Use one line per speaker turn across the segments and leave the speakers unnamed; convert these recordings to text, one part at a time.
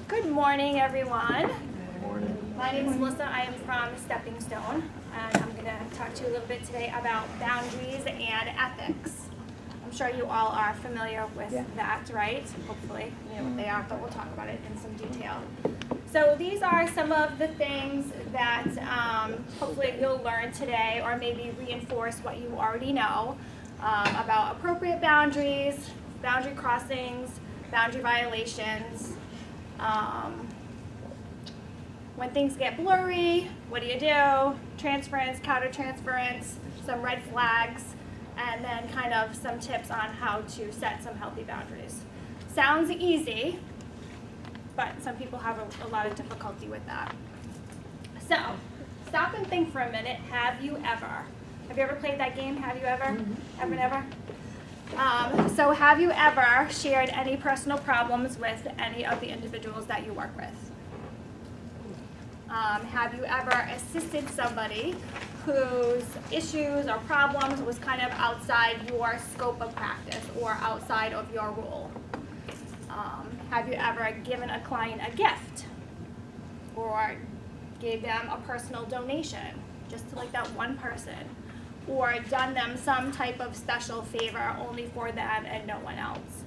Good morning, everyone.
Good morning.
My name is Melissa. I am from Stepping Stone, and I'm going to talk to you a little bit today about boundaries and ethics. I'm sure you all are familiar with that, right? Hopefully, you know what they are, but we'll talk about it in some detail. So these are some of the things that hopefully you'll learn today, or maybe reinforce what you already know about appropriate boundaries, boundary crossings, boundary violations. When things get blurry, what do? Transference, countertransference, some red flags, and then kind of some tips on how to set some healthy boundaries. Sounds easy, but some people have a lot of difficulty with that. So, stop and think for a minute. Have you ever played that game? Have you ever? Mm-hmm. Ever, never? So have you ever shared any personal problems with any of the individuals that you work with? Have you ever assisted somebody whose issues or problems was kind of outside your scope of practice or outside of your role? Have you ever given a client a gift or gave them a personal donation just to like that one person? Or done them some type of special favor only for them and no one else?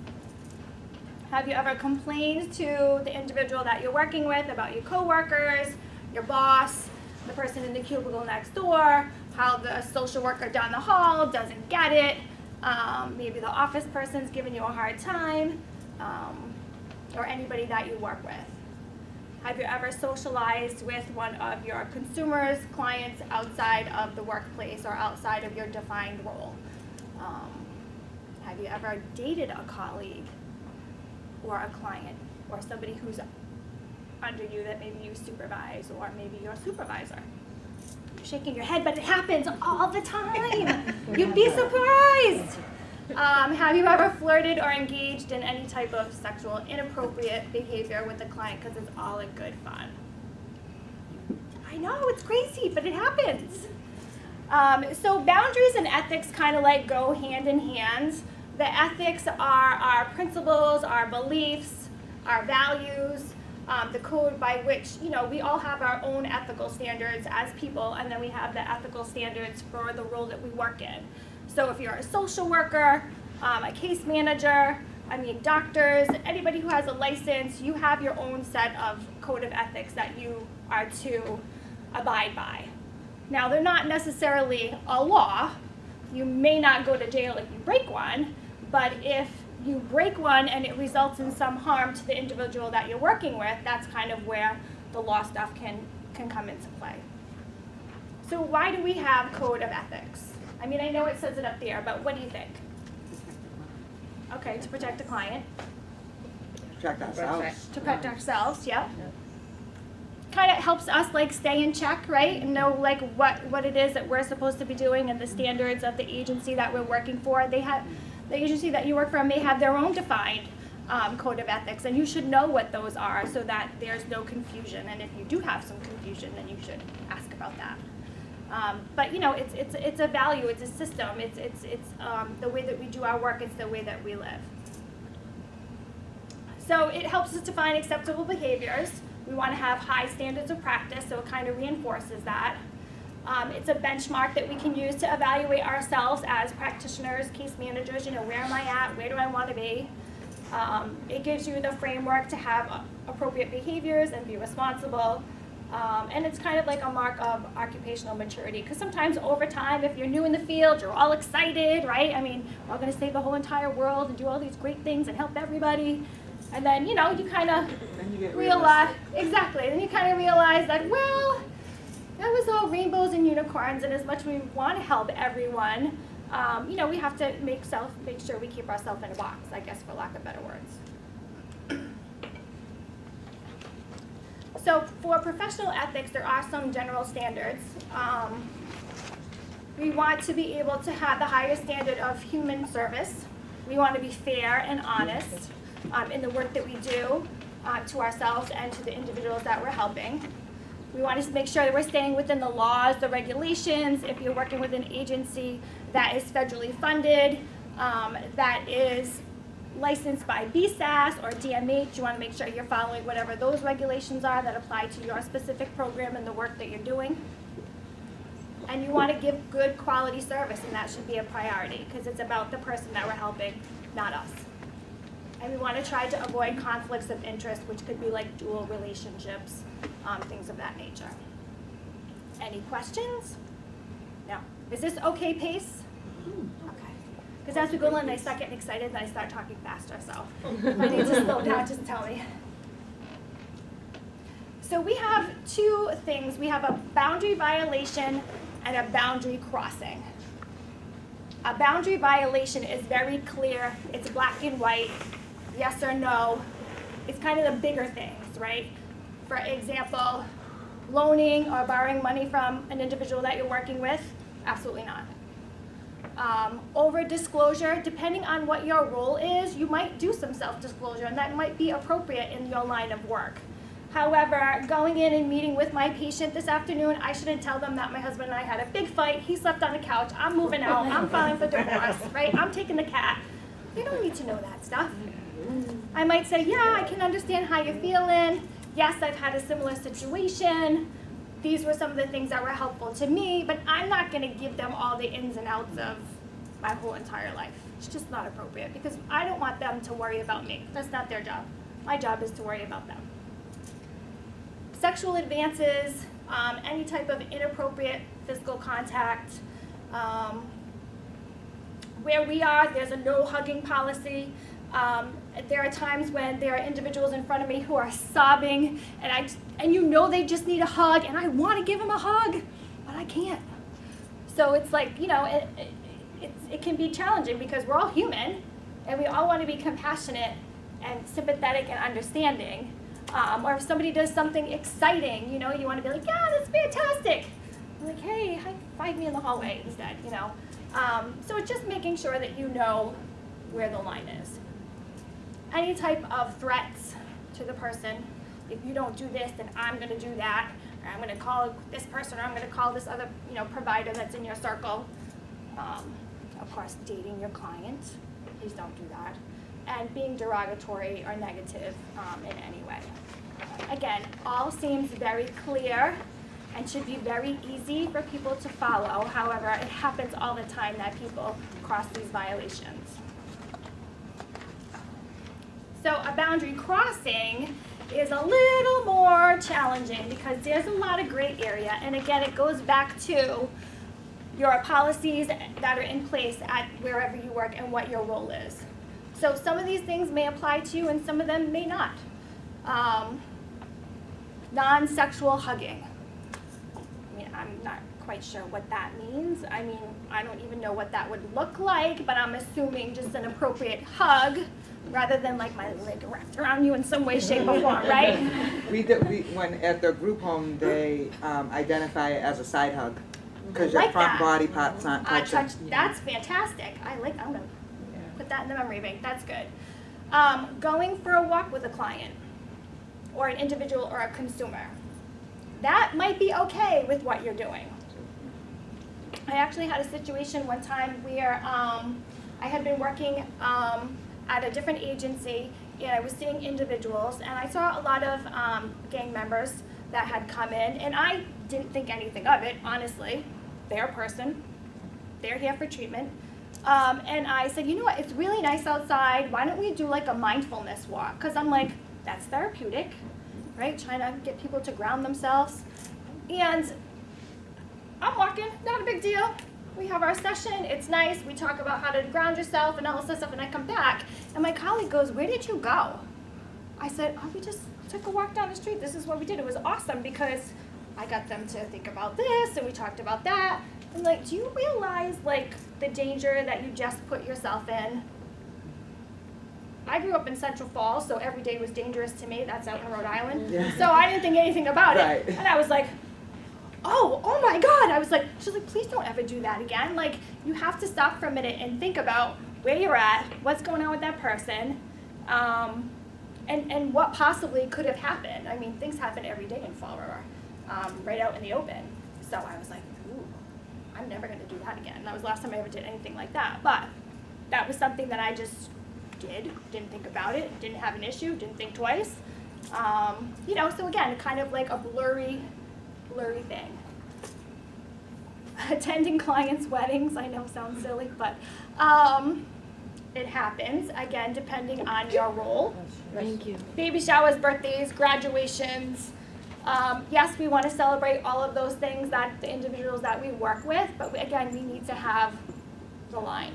Have you ever complained to the individual that you're working with about your coworkers, your boss, the person in the cubicle next door, how the social worker down the hall doesn't get it, maybe the office person's giving you a hard time, or anybody that you work with? Have you ever socialized with one of your consumers, clients outside of the workplace or outside of your defined role? Have you ever dated a colleague or a client or somebody who's under you that maybe you supervise or maybe your supervisor? You're shaking your head, but it happens all the time. You'd be surprised. Have you ever flirted or engaged in any type of sexual inappropriate behavior with a client because it's all in good fun? I know, it's crazy, but it happens. So boundaries and ethics kind of like go hand in hand. The ethics are our principles, our beliefs, our values, the code by which, we all have our own ethical standards as people, and then we have the ethical standards for the role that we work in. So if you're a social worker, a case manager, doctors, anybody who has a license, you have your own set of code of ethics that you are to abide by. Now, they're not necessarily a law. You may not go to jail if you break one, but if you break one and it results in some harm to the individual that you're working with, that's kind of where the law stuff can come into play. So why do we have code of ethics? I know it says it up there, but what do you think? Okay, to protect the client.
Protect ourselves.
To protect ourselves, yep. Kind of helps us stay in check, right? And know what it is that we're supposed to be doing and the standards of the agency that we're working for. The agency that you work for may have their own defined code of ethics, and you should know what those are so that there's no confusion. And if you do have some confusion, then you should ask about that. But it's a value, it's a system, it's the way that we do our work, it's the way that we live. So it helps us define acceptable behaviors. We want to have high standards of practice, so it kind of reinforces that. It's a benchmark that we can use to evaluate ourselves as practitioners, case managers, where am I at, where do I want to be? It gives you the framework to have appropriate behaviors and be responsible. And it's kind of like a mark of occupational maturity, because sometimes over time, if you're new in the field, you're all excited, right? We're all going to save the whole entire world and do all these great things and help everybody. And then, you kind of realize, exactly, then you kind of realize that, well, that was all rainbows and unicorns, and as much as we want to help everyone, we have to make sure we keep ourselves in a box, I guess, for lack of better words. So for professional ethics, there are some general standards. We want to be able to have the highest standard of human service. We want to be fair and honest in the work that we do to ourselves and to the individuals that we're helping. We want to make sure that we're staying within the laws, the regulations. If you're working with an agency that is federally funded, that is licensed by BSAS or DMH. You want to make sure you're following whatever those regulations are that apply to your specific program and the work that you're doing. And you want to give good quality service, and that should be a priority because it's about the person that we're helping, not us. And we want to try to avoid conflicts of interest, which could be like dual relationships, things of that nature. Any questions? No. Is this okay pace? Okay. Because as we go along, I start getting excited and I start talking faster, so if I need to slow down, just tell me. So we have two things. We have a boundary violation and a boundary crossing. A boundary violation is very clear. It's black and white, yes or no. It's kind of the bigger things, right? For example, loaning or borrowing money from an individual that you're working with, absolutely not. Over disclosure, depending on what your role is, you might do some self-disclosure, and that might be appropriate in your line of work. However, going in and meeting with my patient this afternoon, I shouldn't tell them that my husband and I had a big fight, he slept on the couch, I'm moving out, I'm filing for divorce, right? I'm taking the cat. You don't need to know that stuff. I might say, yeah, I can understand how you're feeling. Yes, I've had a similar situation. These were some of the things that were helpful to me, but I'm not going to give them all the ins and outs of my whole entire life. It's just not appropriate because I don't want them to worry about me. That's not their job. My job is to worry about them. Sexual advances, any type of inappropriate physical contact. Where we are, there's a no hugging policy. There are times when there are individuals in front of me who are sobbing, and you know they just need a hug, and I want to give them a hug, but I can't. So it's like, you know, it can be challenging because we're all human, and we all want to be compassionate and sympathetic and understanding. Or if somebody does something exciting, you know, you want to be like, yeah, that's fantastic. I'm like, hey, high five me in the hallway instead, you know. So it's just making sure that you know where the line is. Any type of threats to the person, if you don't do this, then I'm going to do that, or I'm going to call this person, or I'm going to call this other, you know, provider that's in your circle. Of course, dating your client, please don't do that. And being derogatory or negative in any way. Again, all seems very clear and should be very easy for people to follow. However, it happens all the time that people cross these violations. So a boundary crossing is a little more challenging because there's a lot of gray area. And again, it goes back to your policies that are in place at wherever you work and what your role is. So some of these things may apply to you and some of them may not. Non-sexual hugging. I mean, I'm not quite sure what that means. I mean, I don't even know what that would look like, but I'm assuming just an appropriate hug rather than like my leg wrapped around you in some way, shape, or form, right?
When at the group home, they identify it as a side hug because your
Like
front
that.
body parts not touching.
That's fantastic. I'm gonna put that in the memory bank. That's good. Going for a walk with a client or an individual or a consumer. That might be okay with what you're doing. I actually had a situation one time where I had been working at a different agency and I was seeing individuals and I saw a lot of gang members that had come in and I didn't think anything of it, honestly. They're a person. They're here for treatment. And I said, you know what, it's really nice outside. Why don't we do like a mindfulness walk? Because I'm like, that's therapeutic, right? Trying to get people to ground themselves. And I'm walking, not a big deal. We have our session, it's nice. We talk about how to ground yourself and all this stuff, and I come back. And my colleague goes, where did you go? I said, oh, we just took a walk down the street. This is what we did. It was awesome because I got them to think about this, and we talked about that. I'm like, do you realize like the danger that you just put yourself in? I grew up in Central Falls, so every day was dangerous to me. That's out in Rhode Island. Yeah. So I didn't think anything about it. And I was like, oh my God. I was like, she's like, please don't ever do that again. Like, you have to stop for a minute and think about where you're at, what's going on with that person, and what possibly could have happened. I mean, things happen every day in Fall River, right out in the open. So I was like, ooh, I'm never going to do that again. That was the last time I ever did anything like that. But that was something that I just didn't think about it, didn't have an issue, didn't think twice. You know, so again, kind of like a blurry thing. Attending clients' weddings, I know sounds silly, but it happens, again, depending on your role.
Thank you.
Baby showers, birthdays, graduations. Yes, we want to celebrate all of those things that the individuals that we work with, but again, we need to have the line.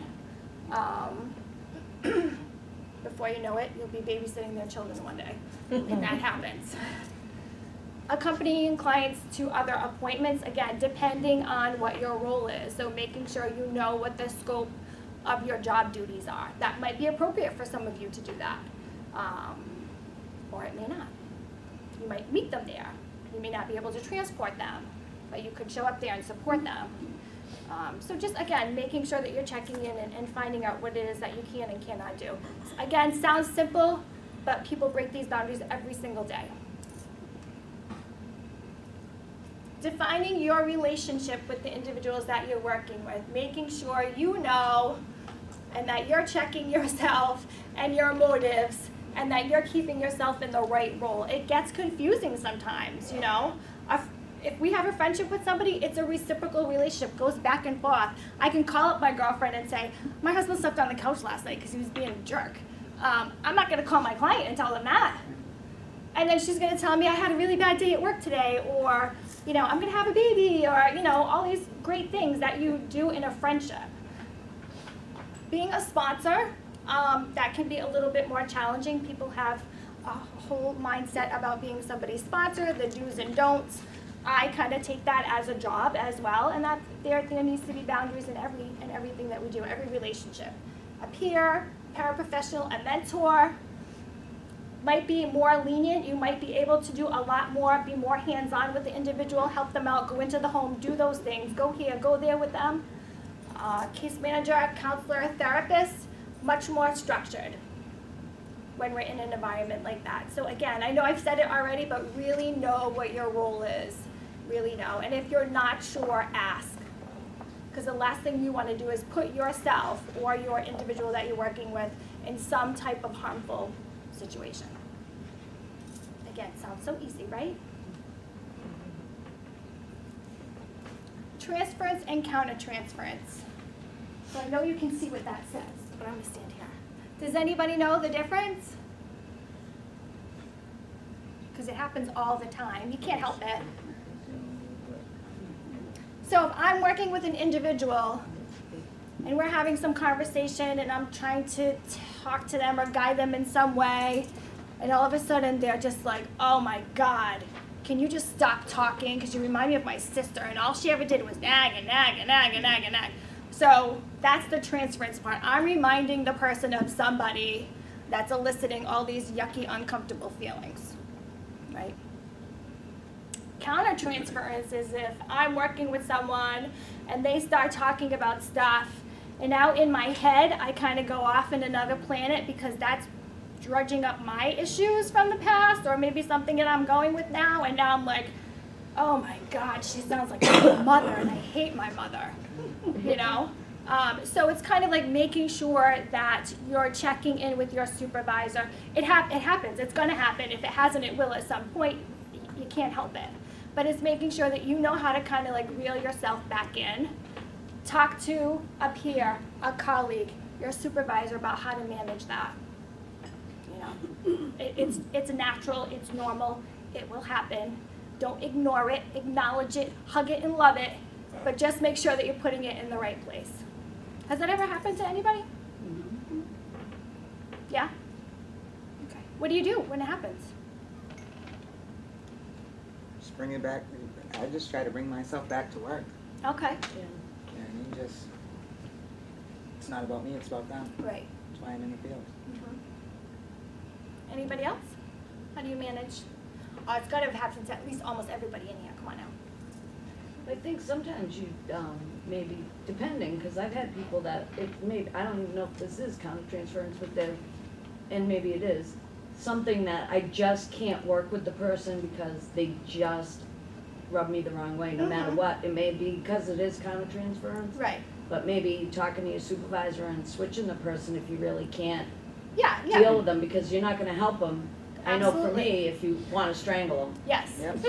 Before you know it, you'll be babysitting their children one day, and that happens. Accompanying clients to other appointments, again, depending on what your role is. So making sure you know what the scope of your job duties are. That might be appropriate for some of you to do that, or it may not. You might meet them there. You may not be able to transport them, but you could show up there and support them. So just, again, making sure that you're checking in and finding out what it is that you can and cannot do. Again, sounds simple, but people break these boundaries every single day. Defining your relationship with the individuals that you're working with, making sure you know and that you're checking yourself and your motives and that you're keeping yourself in the right role. It gets confusing sometimes, you know. If we have a friendship with somebody, it's a reciprocal relationship, goes back and forth. I can call up my girlfriend and say, my husband slept on the couch last night because he was being a jerk. I'm not gonna call my client and tell them that. And then she's gonna tell me I had a really bad day at work today, or, you know, I'm gonna have a baby, or, you know, all these great things that you do in a friendship. Being a sponsor, that can be a little bit more challenging. People have a whole mindset about being somebody's sponsor, the do's and don'ts. I kind of take that as a job as well, and that there needs to be boundaries in everything that we do, every relationship. A peer, paraprofessional, a mentor might be more lenient. You might be able to do a lot more, be more hands-on with the individual, help them out, go into the home, do those things, go here, go there with them. Case manager, counselor, therapist, much more structured when we're in an environment like that. So again, I know I've said it already, but really know what your role is. Really know. And if you're not sure, ask. Because the last thing you want to do is put yourself or your individual that you're working with in some type of harmful situation. Again, sounds so easy, right? Transference and countertransference. So I know you can see what that says, but I'm going to stand here. Does anybody know the difference? Because it happens all the time. You can't help it. So if I'm working with an individual and we're having some conversation and I'm trying to talk to them or guide them in some way, and all of a sudden they're just like, oh my God, can you just stop talking? Because you remind me of my sister, and all she ever did was nag and nag and nag and nag and nag. So that's the transference part. I'm reminding the person of somebody that's eliciting all these yucky, uncomfortable feelings, right? Countertransference is if I'm working with someone and they start talking about stuff, and now in my head I kind of go off in another planet because that's drudging up my issues from the past, or maybe something that I'm going with now, and now I'm like, oh my God, she sounds like my mother, and I hate my mother, you know? So it's kind of like making sure that you're checking in with your supervisor. It happens. It's going to happen. If it hasn't, it will at some point. You can't help it. But it's making sure that you know how to kind of like reel yourself back in. Talk to a peer, a colleague, your supervisor about how to manage that. You know, it's natural. It's normal. It will happen. Don't ignore it. Acknowledge it. Hug it and love it. But just make sure that you're putting it in the right place. Has that ever happened to anybody? Mm-hmm. Yeah? Okay. What do you do when it happens?
Just bring it back. I just try to bring myself back to work.
Okay.
Yeah, it's not about me, it's about them.
Right.
That's why I'm in the field.
Mm-hmm. Anybody else? How do you manage? Oh, it's got to have happened to at least almost everybody in here. Come on now.
I think sometimes you, maybe, depending, because I've had people that, I don't even know if this is countertransference, but and maybe it is, something that I just can't work with the person because they just rub me the wrong way, no matter what. It may be because it is countertransference.
Right.
But maybe talking to your supervisor and switching the person if you really can't
Yeah,
deal
yeah,
with them, because you're not gonna help them. I know for
Absolutely.
me, if you wanna strangle them.
yes.
Yep.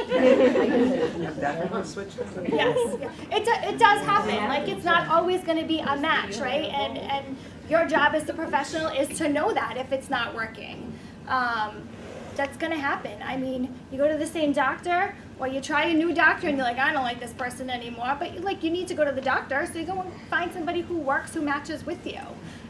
Definitely switch them.
Yes, yeah. It does happen, like, it's not always gonna be a match, right? And your job as the professional is to know that if it's not working. That's gonna happen. I mean, you go to the same doctor, or you try a new doctor and you're like, I don't like this person anymore, but you need to go to the doctor, so you go and find somebody who works, who matches with you.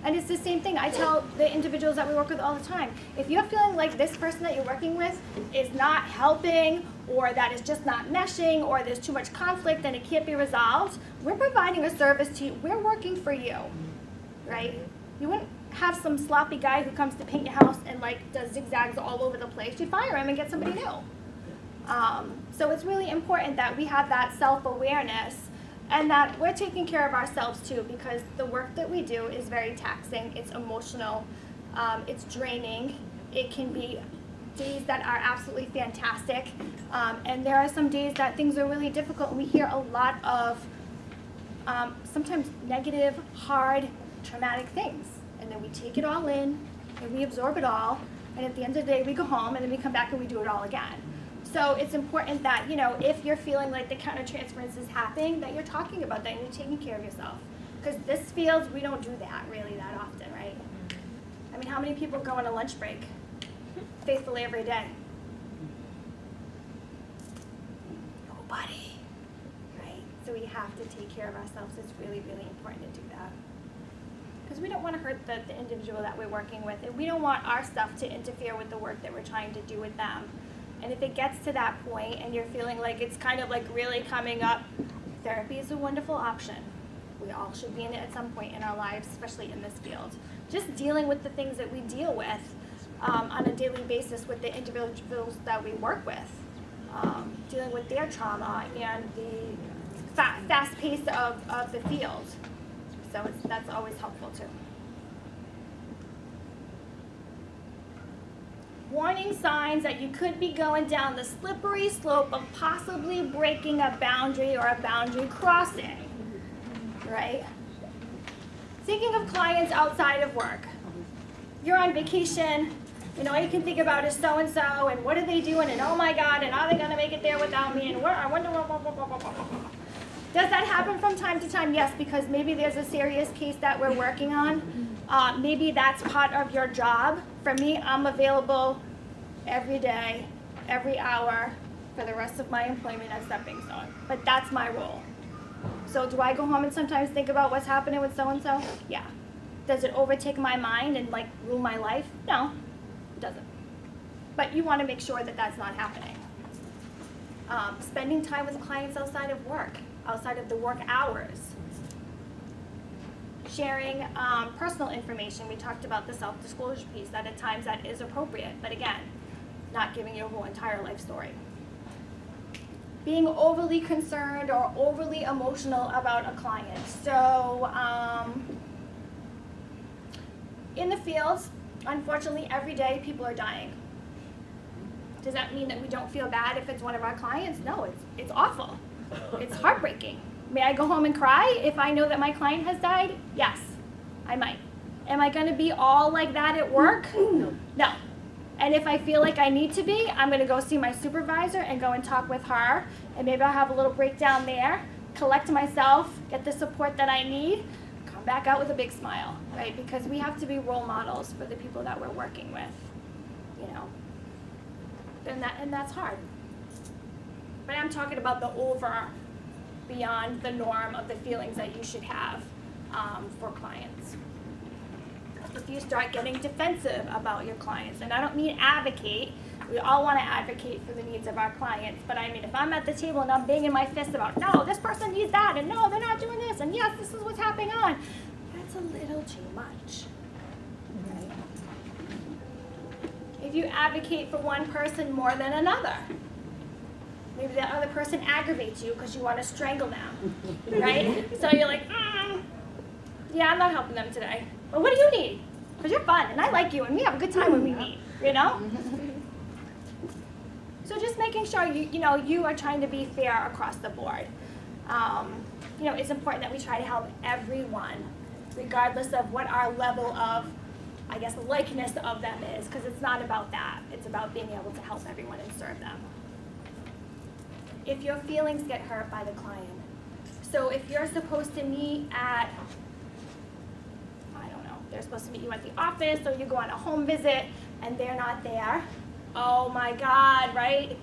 And it's the same thing. I tell the individuals that we work with all the time, if you're feeling like this person that you're working with is not helping, or that is just not meshing, or there's too much conflict and it can't be resolved, we're providing a service to you. We're working for you, right? You wouldn't have some sloppy guy who comes to paint your house and like does zigzags all over the place. You'd fire him and get somebody new. So it's really important that we have that self-awareness and that we're taking care of ourselves too, because the work that we do is very taxing, it's emotional, it's draining. It can be days that are absolutely fantastic, and there are some days that things are really difficult, and we hear a lot of sometimes negative, hard, traumatic things. And then we take it all in, and we absorb it all, and at the end of the day we go home, and then we come back and we do it all again. So it's important that, you know, if you're feeling like the countertransference is happening, that you're talking about that and you're taking care of yourself. Because this field, we don't do that really that often, right? I mean, how many people go on a lunch break faithfully every day? Nobody, right? So we have to take care of ourselves. It's really, really important to do that. Because we don't want to hurt the individual that we're working with, and we don't want our stuff to interfere with the work that we're trying to do with them. And if it gets to that point and you're feeling like it's kind of like really coming up, therapy is a wonderful option. We all should be in it at some point in our lives, especially in this field. Just dealing with the things that we deal with on a daily basis with the individuals that we work with. Dealing with their trauma and the fast pace of the field. So that's always helpful too. Warning signs that you could be going down the slippery slope of possibly breaking a boundary or a boundary crossing, right? Thinking of clients outside of work. You're on vacation, you know, all you can think about is so-and-so, and what are they doing, and oh my God, and are they gonna make it there without me, and what, I wonder what. Does that happen from time to time? Yes, because maybe there's a serious case that we're working on. Maybe that's part of your job. For me, I'm available every day, every hour, for the rest of my employment at Stepping Stone. But that's my role. So do I go home and sometimes think about what's happening with so-and-so? Yeah. Does it overtake my mind and like rule my life? No, it doesn't. But you want to make sure that that's not happening. Spending time with clients outside of work, outside of the work hours. Sharing personal information. We talked about the self-disclosure piece, that at times that is appropriate, but again, not giving your whole entire life story. Being overly concerned or overly emotional about a client. So in the field, unfortunately, every day people are dying. Does that mean that we don't feel bad if it's one of our clients? No, it's awful. It's heartbreaking. May I go home and cry if I know that my client has died? Yes, I might. Am I going to be all like that at work? No. And if I feel like I need to be, I'm going to go see my supervisor and go and talk with her. And maybe I'll have a little breakdown there, collect myself, get the support that I need, come back out with a big smile, right? Because we have to be role models for the people that we're working with, you know. And that's hard. But I'm talking about the beyond the norm of the feelings that you should have for clients. If you start getting defensive about your clients, and I don't mean advocate, we all want to advocate for the needs of our clients, but I mean if I'm at the table and I'm banging my fist about, no, this person needs that, and no, they're not doing this, and yes, this is what's happening on, that's a little too much. Right? If you advocate for one person more than another, maybe that other person aggravates you because you want to strangle them, right? So you're like, yeah, I'm not helping them today. But what do you need? Because you're fun, and I like you, and we have a good time when we meet, you know? So just making sure you are trying to be fair across the board. It's important that we try to help everyone, regardless of what our level of I guess, likeness of them is, because it's not about that. It's about being able to help everyone and serve them. If your feelings get hurt by the client, so if you're supposed to meet at, I don't know, they're supposed to meet you at the office, or you go on a home visit, and they're not there, oh my God, right?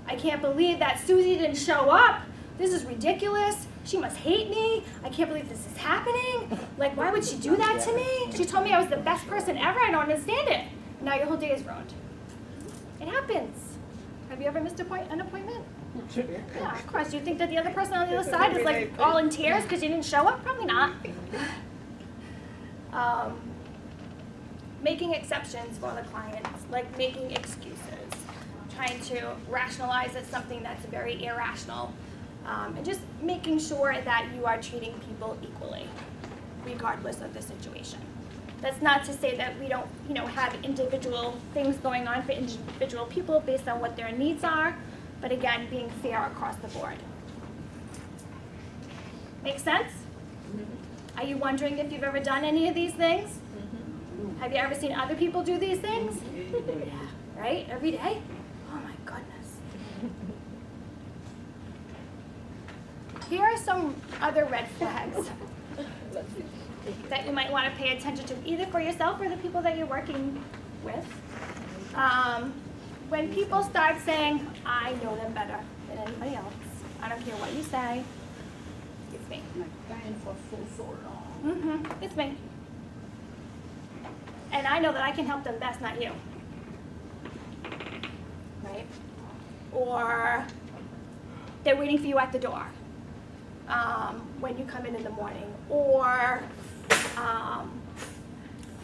I can't believe that Susie didn't show up. This is ridiculous. She must hate me. I can't believe this is happening. Like, why would she do that to me? She told me I was the best person ever. I don't understand it. Now your whole day is ruined. It happens. Have you ever missed an appointment? Yeah, of course. You think that the other person on the other side is like all in tears because you didn't show up? Probably not. Making exceptions for the clients, like making excuses, trying to rationalize as something that's very irrational. And just making sure that you are treating people equally, regardless of the situation. That's not to say that we don't, have individual things going on for individual people based on what their needs are, but again, being fair across the board. Make sense? Mm-hmm. Are you wondering if you've ever done any of these things? Mm-hmm. Have you ever seen other people do these things? Yeah, right? Every day? Oh my goodness. Here are some other red flags that you might want to pay attention to, either for yourself or the people that you're working with. When people start saying, I know them better than anybody else, I don't care what you say, it's me. It's me. And I know that I can help them best, not you. Right? Or they're waiting for you at the door. When you come in the morning, or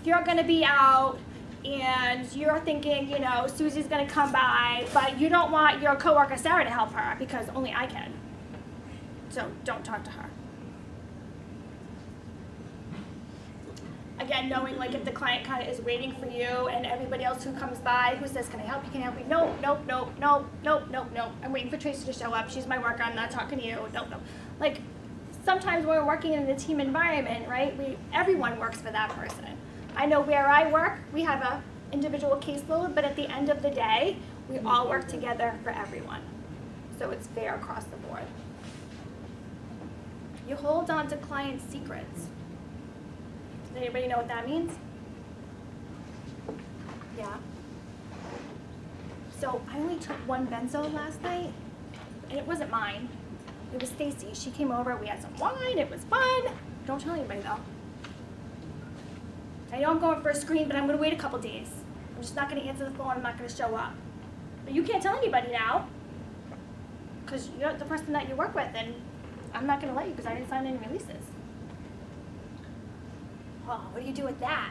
you're going to be out and you're thinking, Susie's going to come by, but you don't want your coworker Sarah to help her because only I can. So don't talk to her. Again, knowing like if the client kind of is waiting for you and everybody else who comes by who says, can I help you, can I help you? Nope. I'm waiting for Tracy to show up. She's my worker. I'm not talking to you. Nope. Like sometimes when we're working in a team environment, right, everyone works for that person. I know where I work, we have a individual caseload, but at the end of the day, we all work together for everyone. So it's fair across the board. You hold on to client secrets. Does anybody know what that means? Yeah. So I only took one benzo last night, and it wasn't mine. It was Stacy. She came over, we had some wine, it was fun. Don't tell anybody though. I know I'm going for a screen, but I'm gonna wait a couple days. I'm just not gonna answer the phone, I'm not gonna show up. But you can't tell anybody now, because you're the person that you work with, and I'm not gonna let you because I didn't sign any releases. Oh, what do you do with that?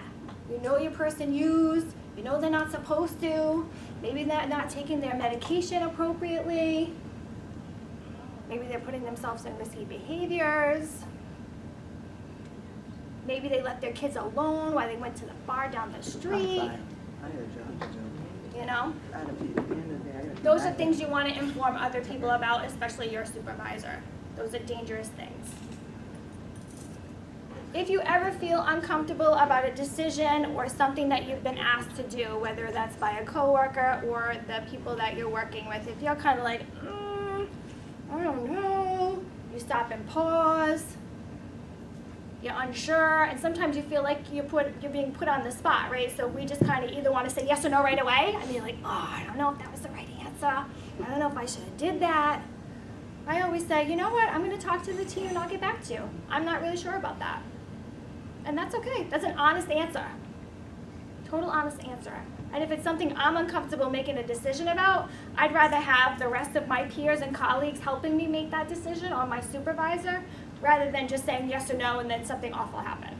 You know your person used, you know they're not supposed to, maybe they're not taking their medication appropriately, maybe they're putting themselves in risky behaviors, maybe they left their kids alone while they went to the bar down the street.
I had a job to do.
You know?
At the end of the day,
Those are things you want to inform other people about, especially your supervisor. Those are dangerous things. If you ever feel uncomfortable about a decision or something that you've been asked to do, whether that's by a coworker or the people that you're working with, if you're kind of like, I don't know, you stop and pause, you're unsure, and sometimes you feel like you're being put on the spot, right? So we just kind of either want to say yes or no right away, and you're like, I don't know if that was the right answer. I don't know if I should have did that. I always say, you know what, I'm going to talk to the team and I'll get back to you. I'm not really sure about that. And that's okay. That's an honest answer. Total honest answer. And if it's something I'm uncomfortable making a decision about, I'd rather have the rest of my peers and colleagues helping me make that decision, or my supervisor, rather than just saying yes or no and then something awful happen.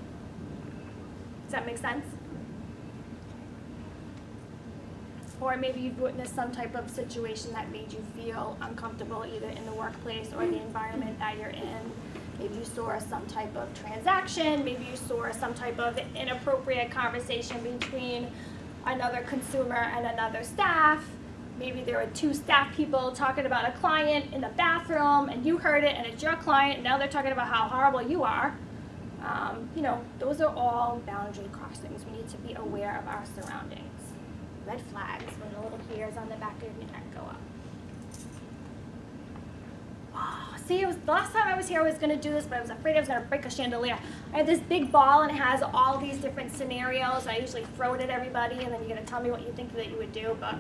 Does that make sense? Or maybe you've witnessed some type of situation that made you feel uncomfortable either in the workplace or the environment that you're in. Maybe you saw some type of transaction, maybe you saw some type of inappropriate conversation between another consumer and another staff. Maybe there were two staff people talking about a client in the bathroom and you heard it and it's your client and now they're talking about how horrible you are. You know, those are all boundary crossings. We need to be aware of our surroundings. Red flags when the little hairs on the back of your neck go up. Oh, see, the last time I was here, I was going to do this, but I was afraid I was going to break a chandelier. I had this big ball, and it has all these different scenarios. I usually throw it at everybody, and then you're going to tell me what you think that you would do, but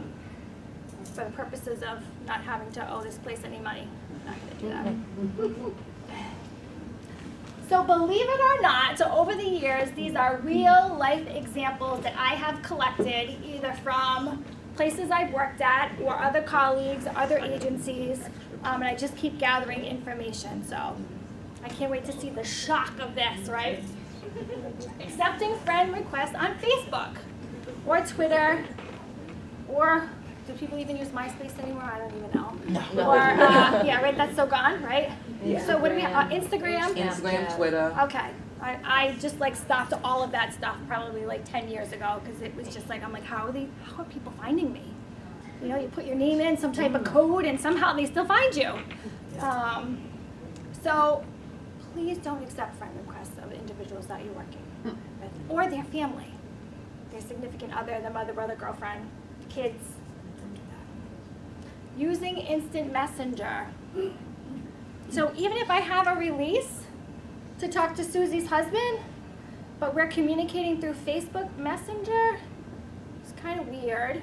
for the purposes of not having to owe this place any money, I'm not going to do that. So believe it or not, so over the years, these are real life examples that I have collected either from places I've worked at or other colleagues, other agencies, and I just keep gathering information. So I can't wait to see the shock of this, right? Accepting friend requests on Facebook or Twitter, or do people even use MySpace anymore? I don't even know.
No.
Or, yeah, right, that's so gone, right?
Yeah.
So what do we have, Instagram?
Instagram, Twitter.
Okay, I just like stopped all of that stuff probably like 10 years ago because it was just like, I'm like, how are people finding me? You know, you put your name in, some type of code, and somehow they still find you. So please don't accept friend requests of individuals that you're working with or their family, their significant other, their mother, brother, girlfriend, kids. Don't do that. Using instant messenger. So even if I have a release to talk to Susie's husband, but we're communicating through Facebook Messenger, it's kind of weird.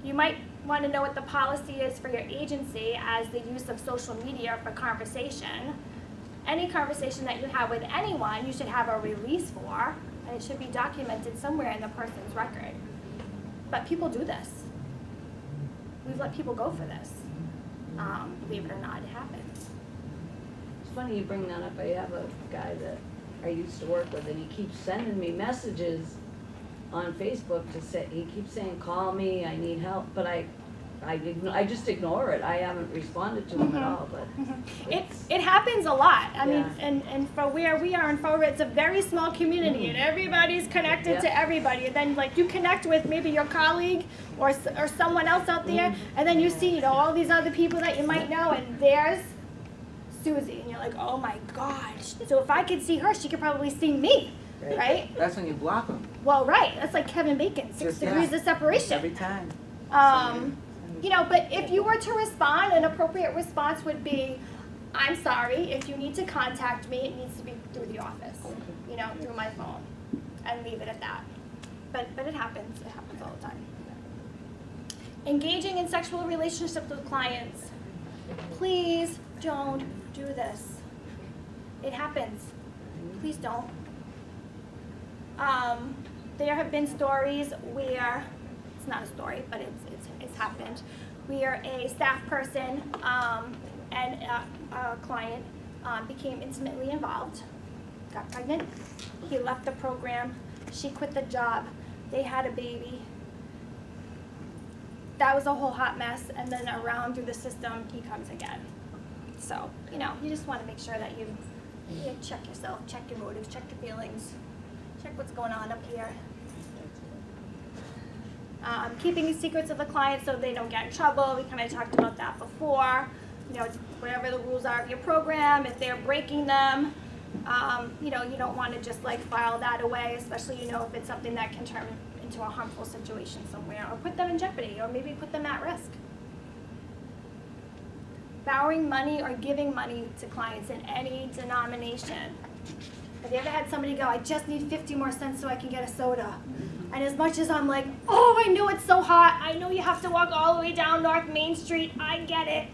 You might want to know what the policy is for your agency as the use of social media for conversation. Any conversation that you have with anyone, you should have a release for, and it should be documented somewhere in the person's record. But people do this. We've let people go for this. Believe it or not, it happens.
It's funny you bring that up. I have a guy that I used to work with, and he keeps sending me messages on Facebook to say, he keeps saying, call me, I need help, but I just ignore it. I haven't responded to him at all, but.
It happens a lot. I mean,
Yeah.
and for where we are in Fall River, it's a very small community, and everybody's connected to everybody. And then, like, you connect with maybe your colleague or someone else out there, and then you see, you know, all these other people that you might know, and there's Susie, and you're like, oh my gosh. So if I could see her, she could probably see me, right?
That's when you block them.
Well, right. That's like Kevin Bacon, 6 degrees of separation.
Every time.
You know, but if you were to respond, an appropriate response would be, I'm sorry, if you need to contact me, it needs to be through the office, you know, through my phone, and leave it at that. But it happens all the time. Engaging in sexual relationships with clients. Please don't do this. It happens. Please don't. There have been stories where, it's not a story, but it's happened, where a staff person and a client became intimately involved, got pregnant, he left the program, she quit the job, they had a baby. That was a whole hot mess, and then around through the system, he comes again. So, you know, you just want to make sure that you check yourself, check your motives, check your feelings, check what's going on up here. Keeping secrets of the client so they don't get in trouble. We kind of talked about that before. You know, whatever the rules are of your program, if they're breaking them, you know, you don't want to just like file that away, especially, you know, if it's something that can turn into a harmful situation somewhere or put them in jeopardy or maybe put them at risk. Borrowing money or giving money to clients in any denomination. Have you ever had somebody go, I just need 50 more cents so I can get a soda? And as much as I'm like, oh, I know it's so hot. I know you have to walk all the way down North Main Street. I get it.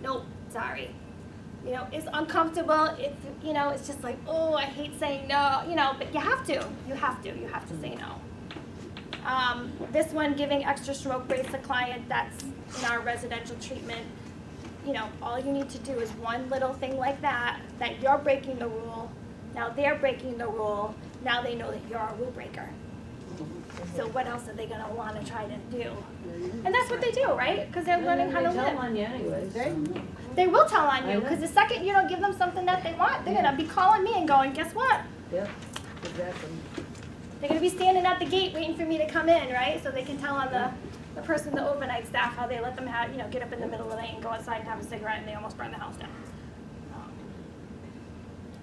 Nope, sorry. You know, it's uncomfortable. It's, you know, it's just like, oh, I hate saying no. You know, but you have to. You have to say no. This one, giving extra stroke rates to client that's in our residential treatment. You know, all you need to do is one little thing like that you're breaking the rule. Now they're breaking the rule. Now they know that you're a rule breaker. So what else are they going to want to try to do? And that's what they do, right? Because they're learning how to
They tell
live.
on you anyways.
They will tell on
I
you,
know.
because the second you don't give them something that they want, they're going to be calling me and going, guess what?
Yep, exactly.
They're going to be standing at the gate waiting for me to come in, right? So they can tell on the person, the overnight staff, how they let them have, you know, get up in the middle of the night and go outside and have a cigarette and they almost burn the house down.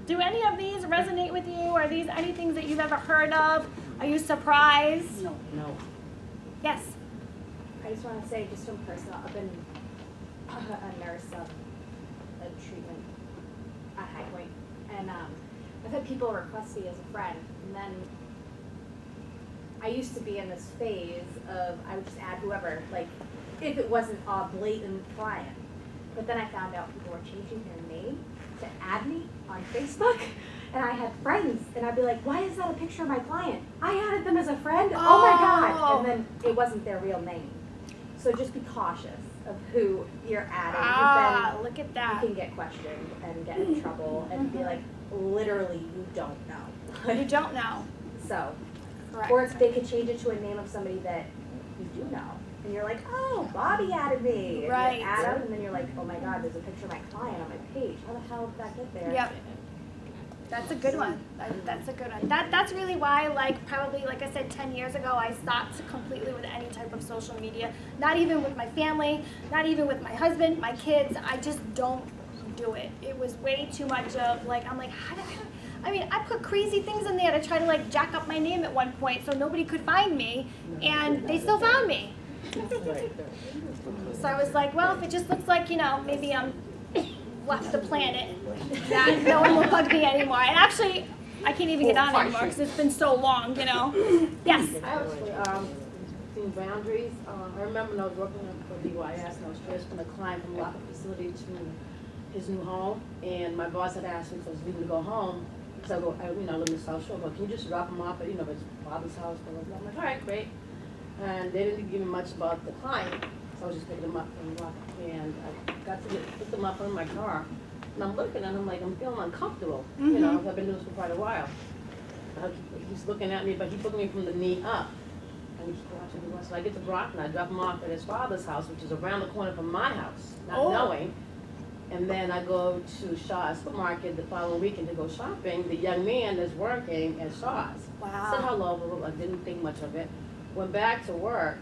Do any of these resonate with you? stories, anything that you've ever heard of? Are you surprised?
No.
No.
Yes.
I just want to say, just from personal, I've been a nurse of a treatment at High Point, and I've had people request me as a friend, and then I used to be in this phase of I would just add whoever, like if it wasn't a blatant client, but then I found out people were changing their name to add me on Facebook. And I had friends, and I'd be like, why is that a picture of my client? I added them as a friend. Oh my God. And then it wasn't their real name. So just be cautious of who you're adding. 'Cause then
Look at that.
you can get questioned and get in trouble and be like, literally, you don't know.
You don't know.
So,
Correct.
or they could change it to a name of somebody that you do know. And you're like, oh, Bobby added me. And
Right.
you add them, and then you're like, oh my God, there's a picture of my client on my page. How the hell did that get there?
Yep. That's a good one. That's a good one. That's really why, like, probably, like I said, 10 years ago, I stopped completely with any type of social media. Not even with my family, not even with my husband, my kids. I just don't do it. It was way too much of, like, I'm like, I mean, I put crazy things in there to try to, like, jack up my name at one point so nobody could find me, and they still found me. So I was like, well, if it just looks like, you know, maybe I'm left the planet, that no one will bug me anymore. And actually, I can't even get on anymore because it's been so long, you know. Yes.
I actually seen boundaries. I remember when I was working for DYS and I was transferring a client from a locker facility to his new home, and my boss had asked me if I was leaving to go home. So I live in the South Shore, but can you just drop him off at, his father's house? Blah, blah, blah. I'm like, all right, great. And they didn't give me much about the client, so I was just picking them up from the locker. And I got to put them up in my car, and I'm looking at him like I'm feeling uncomfortable. You know, I've been doing this for quite a while. He's looking at me, but he's looking at me from the knee up. And he's watching me. So I get to Brockton, I drop him off at his father's house, which is around the corner from my house, not knowing. And then I go to Shaw's supermarket the following weekend to go shopping. The young man is working at Shaw's.
Wow.
Said hello, I didn't think much of it. Went back to work,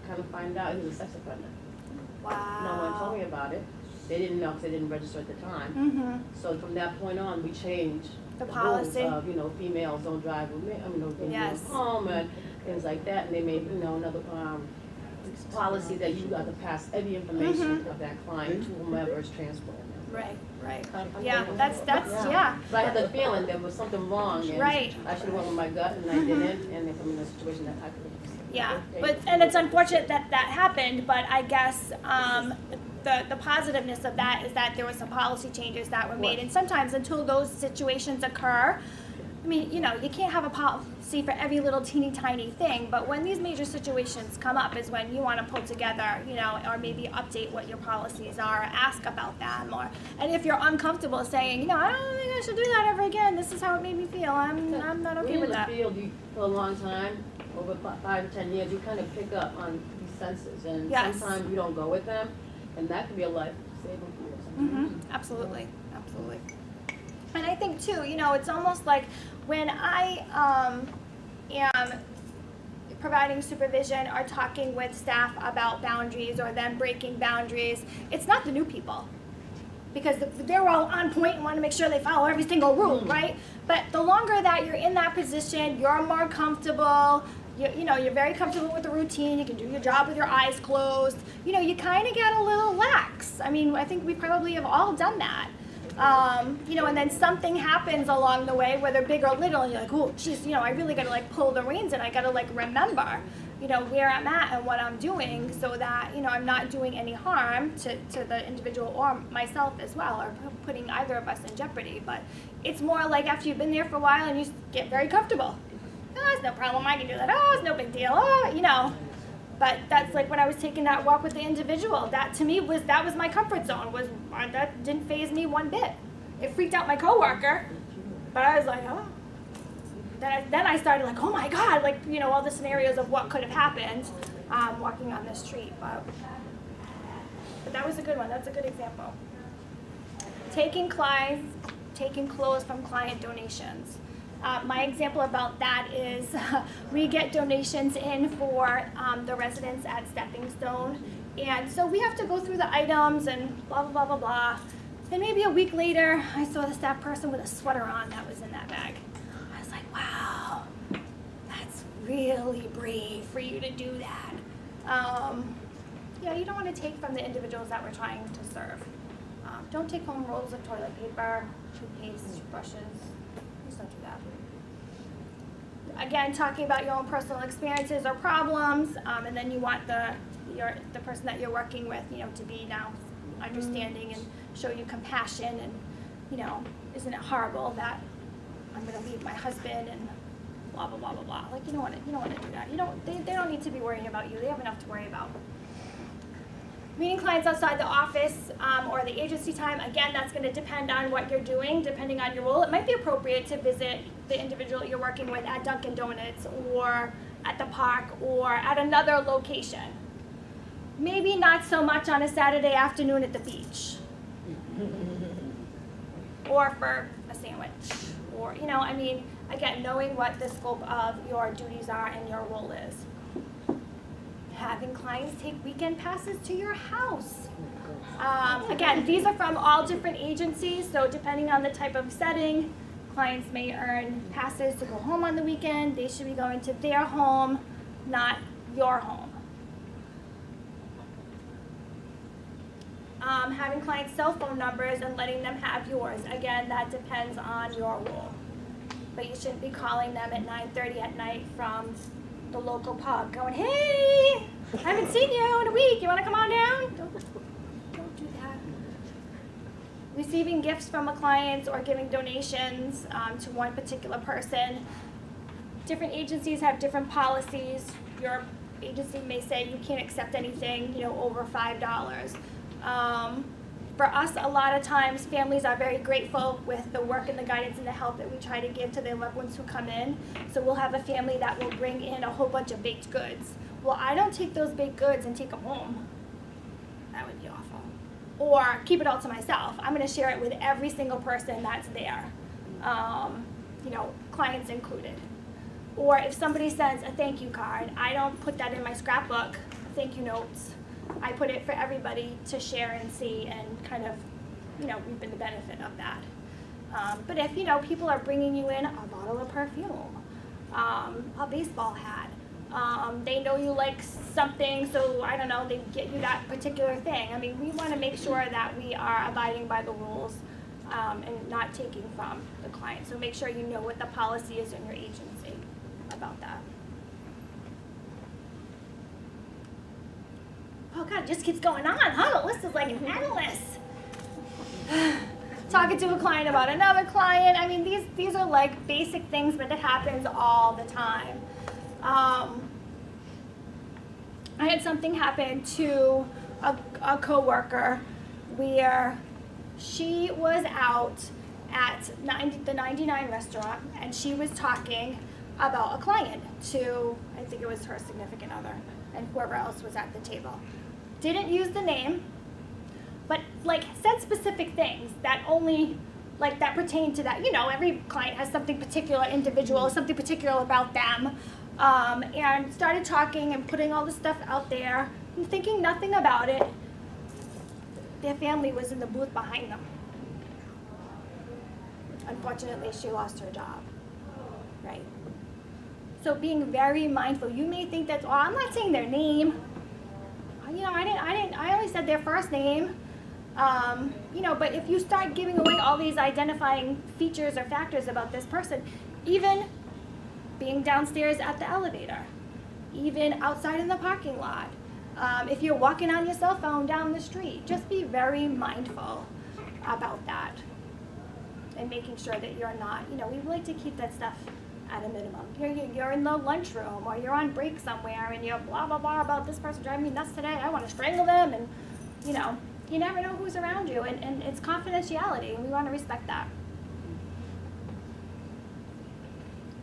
kind of find out he was a sex offender.
Wow.
No one told me about it. They didn't know because they didn't register at the time. So from that point on, we changed
The
rules
policy.
of, females don't drive with men, don't
Yes.
drive home and things like that. And they made, another policy that you got to pass every information of that client to whomever is transporting them.
Right. Yeah, that's, yeah.
But I had the feeling there was something wrong, and
Right.
I should have went with my gut, and I didn't, and if I'm in a situation that I could have.
Yeah, and it's unfortunate that that happened, but I guess the positiveness of that is that there were some policy changes that were made, and sometimes until those situations occur, I mean, you can't have a policy for every little teeny tiny thing, but when these major situations come up is when you want to pull together, or maybe update what your policies are, ask about them, and if you're uncomfortable saying, I don't think I should do that ever again, this is how it made me feel, I'm not okay with that.
Being in the field for a long time, over 5 to 10 years, you kind of pick up on these senses, and
Yes.
sometimes you don't go with them, and that can be a life saving for you sometimes.
Absolutely. And I think too, it's almost like when I am providing supervision or talking with staff about boundaries or them breaking boundaries, it's not the new people. Because they're all on point and want to make sure they follow every single rule, right? But the longer that you're in that position, you're more comfortable. You're very comfortable with the routine. You can do your job with your eyes closed. You kind of get a little lax. I mean, I think we probably have all done that. And then something happens along the way, whether big or little, and you're like, oh, geez, I really got to pull the reins and I got to remember, where I'm at and what I'm doing so that, I'm not doing any harm to the individual or myself as well, or putting either of us in jeopardy. But it's more like after you've been there for a while and you get very comfortable. Oh, it's no problem, I can do that. Oh, it's no big deal. Oh, But that's like when I was taking that walk with the individual. That to me was my comfort zone. That didn't faze me one bit. It freaked out my coworker, but I was like, oh. Then I started like, oh my God, all the scenarios of what could have happened walking on the street. But that was a good one. That's a good example. Taking clothes from client donations. My example about that is we get donations in for the residents at Stepping Stone. And so we have to go through the items and blah, blah, blah, blah, blah. Then maybe a week later, I saw the staff person with a sweater on that was in that bag. I was like, really brave for you to do that. You don't want to take from the individuals that we're trying to serve. Don't take home rolls of toilet paper, toothpaste, brushes. Please don't do that. Again, talking about your own personal experiences or problems, and then you want the person that you're working with, to be now understanding and show you compassion, and isn't it horrible that I'm going to leave my husband and blah blah blah blah blah. Like you don't want to do that. They don't need to be worrying about you. They have enough to worry about. Meeting clients outside the office or the agency time, again, that's going to depend on what you're doing, depending on your role. It might be appropriate to visit the individual you're working with at Dunkin' Donuts or at the park or at another location. Maybe not so much on a Saturday afternoon at the beach or for a sandwich or, again, knowing what the scope of your duties are and your role is. Having clients take weekend passes to your house. Again, these are from all different agencies, so depending on the type of setting, clients may earn passes to go home on the weekend. They should be going to their home, not your home. Having clients' cell phone numbers and letting them have yours. Again, that depends on your role. But you shouldn't be calling them at 9:30 at night from the local pub going, hey, I haven't seen you in a week. You want to come on down? Don't do that. Receiving gifts from a client or giving donations to one particular person. Different agencies have different policies. Your agency may say you can't accept anything, over $5. For us, a lot of times, families are very grateful with the work and the guidance and the help that we try to give to their loved ones who come in. So we'll have a family that will bring in a whole bunch of baked goods. Well, I don't take those baked goods and take them home. That would be awful. Or keep it all to myself. I'm going to share it with every single person that's there, clients included. Or if somebody sends a thank you card, I don't put that in my scrapbook, thank you notes. I put it for everybody to share and see and kind of, reap the benefit of that. But if, people are bringing you in a bottle of perfume, a baseball hat, they know you like something, so I don't know, they get you that particular thing. I mean, we want to make sure that we are abiding by the rules and not taking from the client. So make sure you know what the policy is in your agency about that. Oh God, it just keeps going on, huh? The list is like endless. Talking to a client about another client. I mean, these are like basic things, but it happens all the time. I had something happen to a coworker where she was out at the 99 restaurant and she was talking about a client to, I think it was her significant other and whoever else was at the table. Didn't use the name, but said specific things that only that pertain to that. Every client has something particular, individual, something particular about them, and started talking and putting all the stuff out there and thinking nothing about it. Their family was in the booth behind them. Unfortunately, she lost her job. Right. So being very mindful. You may think that's, I'm not saying their name. I only said their first name. But if you start giving away all these identifying features or factors about this person, even being downstairs at the elevator, even outside in the parking lot, if you're walking on your cell phone down the street, just be very mindful about that and making sure that you're not, we like to keep that stuff at a minimum. You're in the lunchroom or you're on break somewhere and you're blah, blah, blah about this person driving me nuts today. I want to strangle them. And, you never know who's around you. And it's confidentiality, and we want to respect that.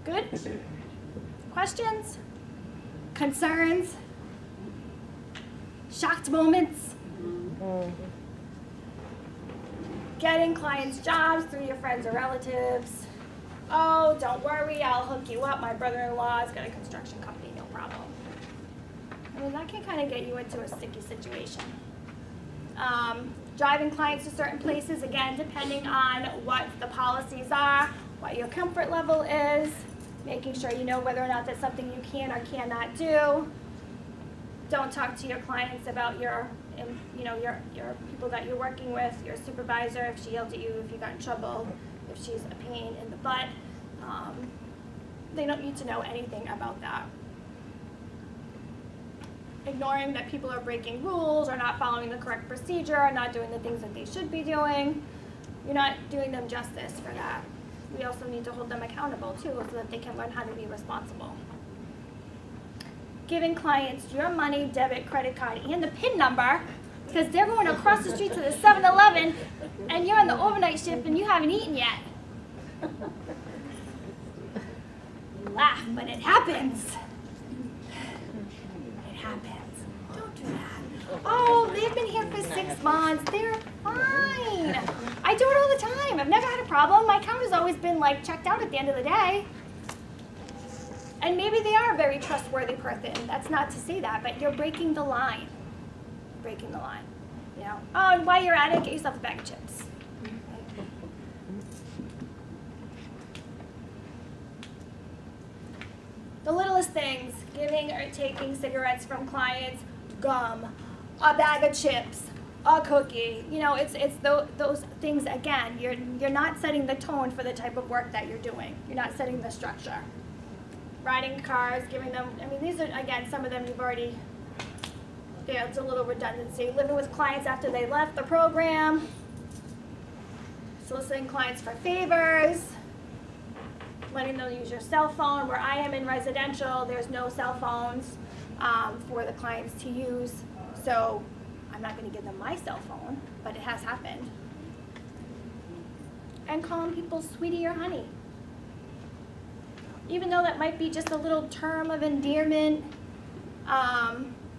Good? Questions? Concerns? Shocked moments? Getting clients' jobs through your friends or relatives? Oh, don't worry, I'll hook you up. My brother-in-law has got a construction company, no problem. I mean, that can kind of get you into a sticky situation. Driving clients to certain places, again, depending on what the policies are, what your comfort level is. making sure you know whether or not that's something you can or cannot do. Don't talk to your clients about your people that you're working with, your supervisor, if she yelled at you, if you got in trouble, if she's a pain in the butt. They don't need to know anything about that. Ignoring that people are breaking rules or not following the correct procedure or not doing the things that they should be doing. You're not doing them justice for that. We also need to hold them accountable too so that they can learn how to be responsible. Giving clients your money, debit, credit card, and the PIN number because they're going across the street to the 7-Eleven and you're on the overnight shift and you haven't eaten yet. Laugh, but it happens. It happens. Don't do that. Oh, they've been here for 6 months. They're fine. I do it all the time. I've never had a problem. My account has always been like checked out at the end of the day. And maybe they are a very trustworthy person. That's not to say that, but you're breaking the line. Breaking the line. You know. Oh, and while you're at it, get yourself a bag of chips. The littlest things, giving or taking cigarettes from clients, gum, a bag of chips, a cookie. You know, it's those things, again, you're not setting the tone for the type of work that you're doing. You're not setting the structure. Riding cars, giving them, I mean, these are, again, some of them you've already, it's a little redundancy. Living with clients after they left the program, soliciting clients for favors, letting them use your cell phone. Where I am in residential, there's no cell phones for the clients to use. So I'm not going to give them my cell phone, but it has happened. And calling people sweetie or honey. Even though that might be just a little term of endearment,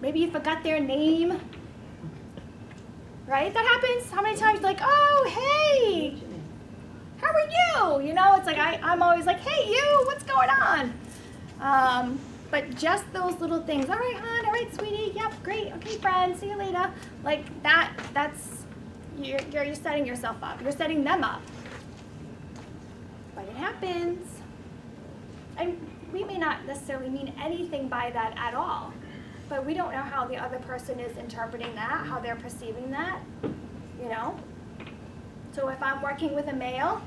maybe you forgot their name, right? That happens. How many times you're like, oh, hey, how are you? You know, it's like I'm always like, hey, you, what's going on? But just those little things. All right, hon. All right, sweetie. Yep, great. Okay, friend. See you later. Like that's you're setting yourself up. You're setting them up. But it happens. And we may not necessarily mean anything by that at all. But we don't know how the other person is interpreting that, how they're perceiving that, you know? So if I'm working with a male,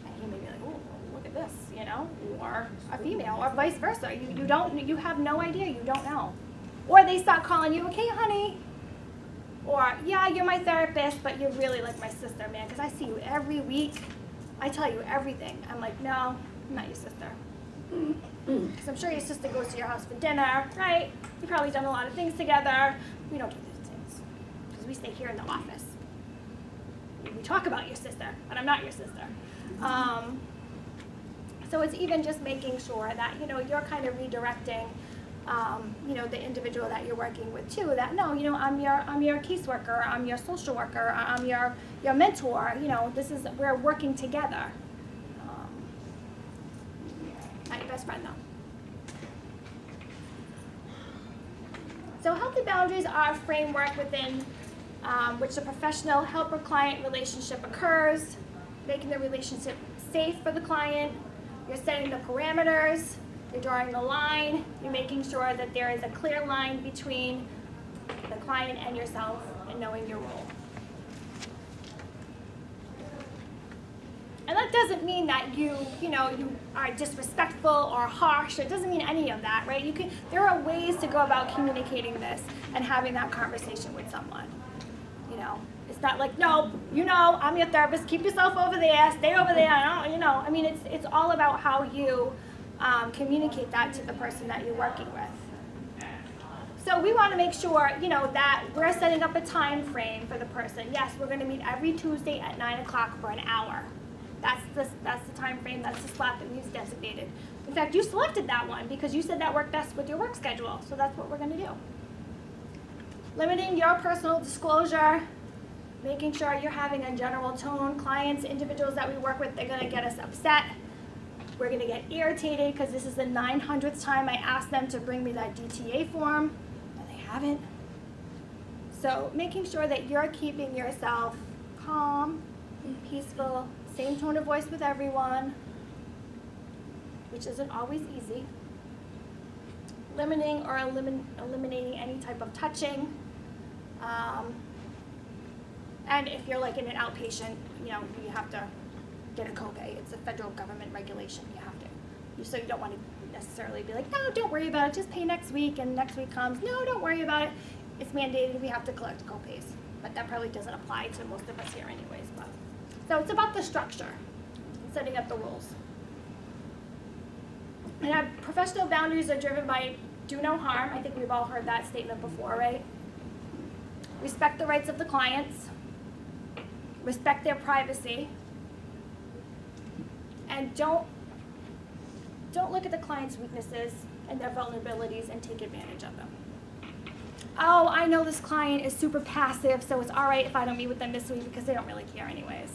and he may be like, oh, look at this, you know, or a female, or vice versa. You have no idea, you don't know. Or they start calling you, okay, honey. Or, yeah, you're my therapist, but you're really like my sister, man, because I see you every week. I tell you everything. I'm like, no, I'm not your sister. Because I'm sure your sister goes to your house for dinner, right? You've probably done a lot of things together. We don't do these things because we stay here in the office. We talk about your sister, but I'm not your sister. So it's even just making sure that, you know, you're kind of redirecting, you know, the individual that you're working with too. That no, you know, I'm your caseworker, I'm your social worker, I'm your mentor. You know, we're working together. Not your best friend though. So healthy boundaries are a framework within which the professional helper-client relationship occurs, making the relationship safe for the client. You're setting the parameters, you're drawing the line, you're making sure that there is a clear line between the client and yourself and knowing your role. And that doesn't mean that you are disrespectful or harsh. It doesn't mean any of that, right? There are ways to go about communicating this and having that conversation with someone. You know, it's not like, no, you know, I'm your therapist. Keep yourself over there. Stay over there. You know, I mean, it's all about how you communicate that to the person that you're working with. So we want to make sure, you know, that we're setting up a time frame for the person. Yes, we're going to meet every Tuesday at 9 o'clock for an hour. That's the time frame, that's the slot that we've designated. In fact, you selected that one because you said that worked best with your work schedule, so that's what we're going to do. Limiting your personal disclosure, making sure you're having a general tone. Clients, individuals that we work with, they're going to get us upset. We're going to get irritated because this is the 900th time I asked them to bring me that DTA form, and they haven't. So making sure that you're keeping yourself calm, peaceful, same tone of voice with everyone. which isn't always easy. Limiting or eliminating any type of touching. And if you're like in an outpatient, you know, you have to get a copay. It's a federal government regulation. You have to. So you don't want to necessarily be like, no, don't worry about it. Just pay next week, and next week comes. No, don't worry about it. It's mandated. We have to collect copays. But that probably doesn't apply to most of us here anyways. But so it's about the structure, setting up the rules. And our professional boundaries are driven by do no harm. I think we've all heard that statement before, right? Respect the rights of the clients. Respect their privacy. And don't look at the client's weaknesses and their vulnerabilities and take advantage of them. Oh, I know this client is super passive, so it's all right if I don't meet with them this week because they don't really care anyways.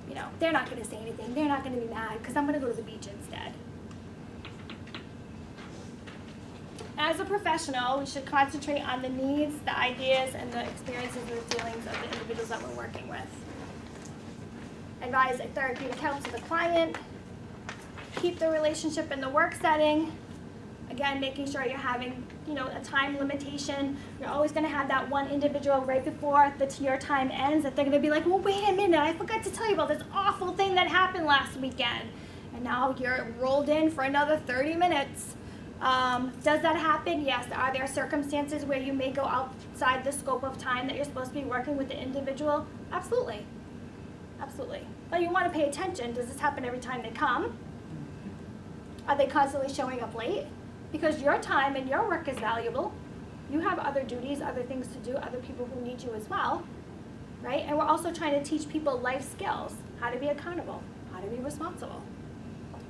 You know, they're not going to say anything. They're not going to be mad because I'm going to go to the beach instead. As a professional, we should concentrate on the needs, the ideas, and the experiences and the feelings of the individuals that we're working with. Advise a therapeutic help to the client. Keep the relationship in the work setting. Again, making sure you're having, you know, a time limitation. You're always going to have that one individual right before your time ends that they're going to be like, well, wait a minute, I forgot to tell you about this awful thing that happened last weekend. And now you're rolled in for another 30 minutes. Does that happen? Yes. Are there circumstances where you may go outside the scope of time that you're supposed to be working with the individual? Absolutely. Absolutely. But you want to pay attention. Does this happen every time they come? Are they constantly showing up late? Because your time and your work is valuable. You have other duties, other things to do, other people who need you as well, right? And we're also trying to teach people life skills, how to be accountable, how to be responsible.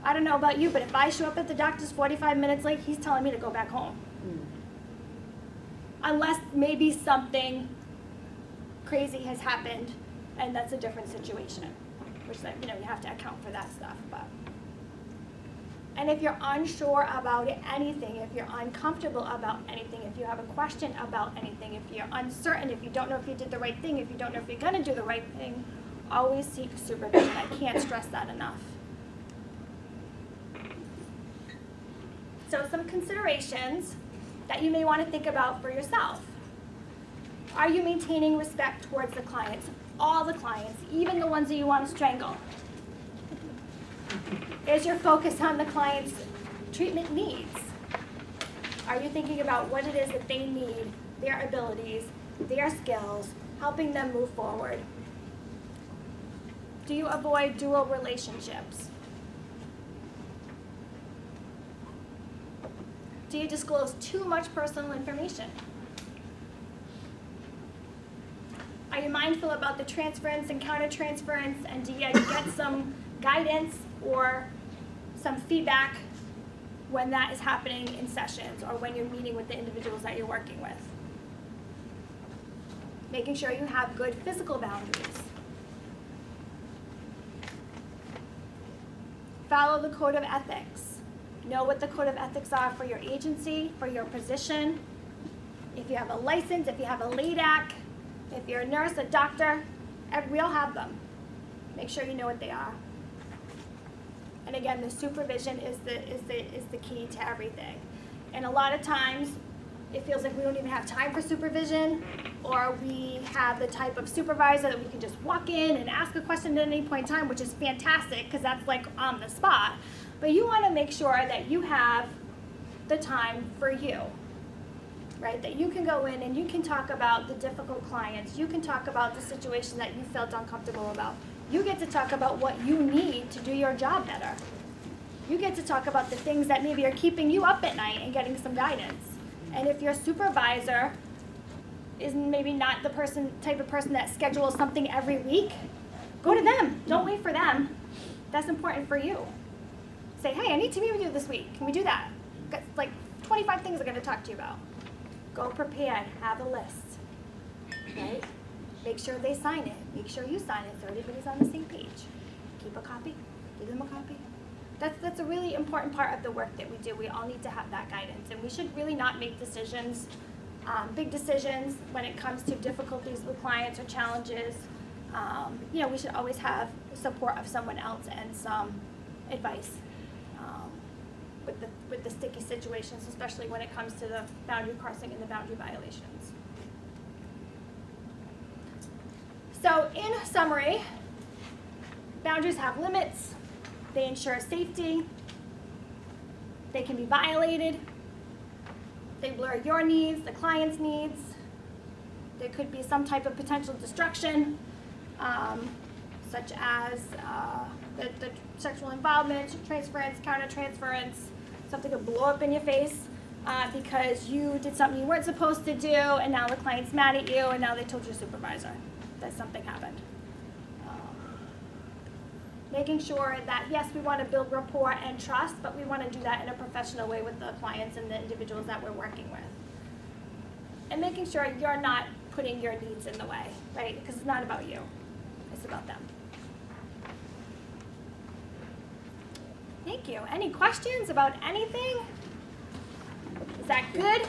I don't know about you, but if I show up at the doctor's 45 minutes late, he's telling me to go back home. Unless maybe something crazy has happened, and that's a different situation, which, you know, you have to account for that stuff. And if you're unsure about anything, if you're uncomfortable about anything, if you have a question about anything, if you're uncertain, if you don't know if you did the right thing, if you don't know if you're going to do the right thing, always seek supervision. I can't stress that enough. So some considerations that you may want to think about for yourself. Are you maintaining respect towards the clients? All the clients, even the ones that you want to strangle. Is your focus on the client's treatment needs? Are you thinking about what it is that they need, their abilities, their skills, helping them move forward? Do you avoid dual relationships? Do you disclose too much personal information? Are you mindful about the transference and countertransference, and do you get some guidance or some feedback when that is happening in sessions or when you're meeting with the individuals that you're working with? Making sure you have good physical boundaries. Follow the code of ethics. Know what the code of ethics are for your agency, for your position. If you have a license, if you have a LADAC, if you're a nurse, a doctor, we all have them. Make sure you know what they are. And again, the supervision is the key to everything. And a lot of times, it feels like we don't even have time for supervision, or we have the type of supervisor that we can just walk in and ask a question at any point in time, which is fantastic because that's like on the spot. But you want to make sure that you have the time for you, right? That you can go in and you can talk about the difficult clients. You can talk about the situation that you felt uncomfortable about. You get to talk about what you need to do your job better. You get to talk about the things that maybe are keeping you up at night and getting some guidance. And if your supervisor is maybe not the type of person that schedules something every week, go to them. Don't wait for them. That's important for you. Say, hey, I need to meet with you this week. Can we do that? Got like 25 things I'm going to talk to you about. Go prepared. Have a list. Right? Make sure they sign it. Make sure you sign it so everybody's on the same page. Keep a copy. Give them a copy. That's a really important part of the work that we do. We all need to have that guidance. And we should really not make decisions, big decisions, when it comes to difficulties with clients or challenges. We should always have the support of someone else and some advice. with the sticky situations, especially when it comes to the boundary crossing and the boundary violations. So in summary, boundaries have limits, they ensure safety, they can be violated, they blur your needs, the client's needs, there could be some type of potential destruction, such as the sexual involvement, transference, counter-transference, something could blow up in your face because you did something you weren't supposed to do, and now the client's mad at you, and now they told your supervisor that something happened. Making sure that, yes, we want to build rapport and trust, but we want to do that in a professional way with the clients and the individuals that we're working with. And making sure you're not putting your needs in the way, right? Because it's not about you, it's about them. Thank you. Any questions about anything? Is that good?